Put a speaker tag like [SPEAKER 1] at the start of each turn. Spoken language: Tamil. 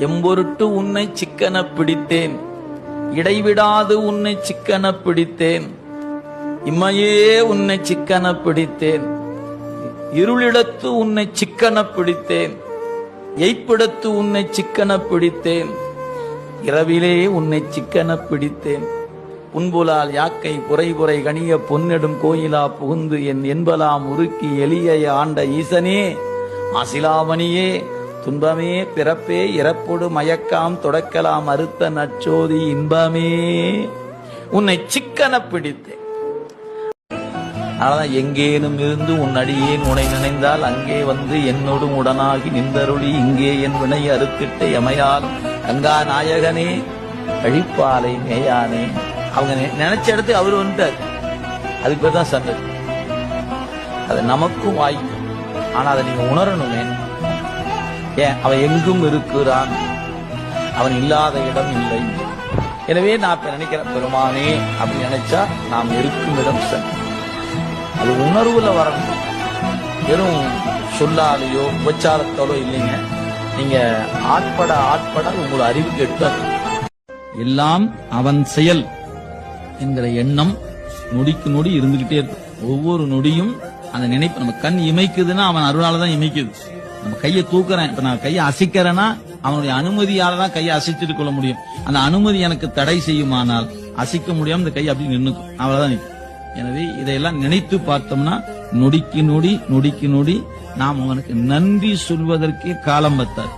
[SPEAKER 1] எம்பொருட்டு உன்னை சிக்கன பிடித்தேன், இடைவிடாது உன்னை சிக்கன பிடித்தேன், இம்மையே உன்னை சிக்கன பிடித்தேன், இருளிடத்து உன்னை சிக்கன பிடித்தேன், எய்ப்பிடத்து உன்னை சிக்கன பிடித்தேன், இரவிலே உன்னை சிக்கன பிடித்தேன், புன்புலால் யாக்கை புரை புரை கணிய பொன்னெடும் கோயிலா புகுந்து என் என்பலாம் உருக்கி எளிய ஆண்ட ஈசனே, மாசிலாமணியே, துன்பமே பிறப்பே இறப்பொடு மயக்காம் தொடக்கலாம் அறுத்த நச்சோதி இன்பமே, உன்னை சிக்கன பிடித்தேன். அதனால்தான் எங்கேனும் இருந்து உன் அடியேன் உனை நினைந்தால் அங்கே வந்து என்னோடு உடனாகி நின்றருளி இங்கே என் வினை அறுத்திட்ட எமையால் கங்கா நாயகனே கழிப்பாலை மேயானே. அவங்க நினைச்ச இடத்துக்கு அவரு வந்துட்டார். அதுக்கு பேர் தான் சந்ததி. அது நமக்கும் வாய்க்கும். ஆனா அதை நீங்க உணரணுமே. ஏன் அவன் எங்கும் இருக்கிறான், அவன் இல்லாத இடம் இல்லை. எனவே நான் இப்ப நினைக்கிறேன், பெருமானே அப்படின்னு நினைச்சா நாம் இருக்கும் இடம் சரி. அது உணர்வுல வரணும், வெறும் சொல்லாலேயோ உபச்சாரத்தோடோ இல்லைங்க. நீங்க ஆட்பட ஆட்பட உங்களோட அறிவு கெட்ட எல்லாம் அவன் செயல் என்கிற எண்ணம் நொடிக்கு நொடி இருந்துகிட்டே இருக்கு. ஒவ்வொரு நொடியும் அந்த நினைப்பு நம்ம கண் இமைக்குதுன்னா அவன் அருளாலதான் இமைக்குது. நம்ம கையை தூக்குறேன், இப்ப நான் கையை அசைக்கிறேன்னா அவனுடைய அனுமதியால தான் கையை அசைச்சிட்டு கொள்ள முடியும். அந்த அனுமதி எனக்கு தடை செய்யுமானால் அசைக்க முடியாம இந்த கை அப்படி நின்னுக்கும், அவ்வளவுதான் நிற்கும். எனவே இதையெல்லாம் நினைத்து பார்த்தோம்னா நொடிக்கு நொடி நொடிக்கு நொடி நாம் உங்களுக்கு நன்றி சொல்வதற்கே காலம் பத்தாது.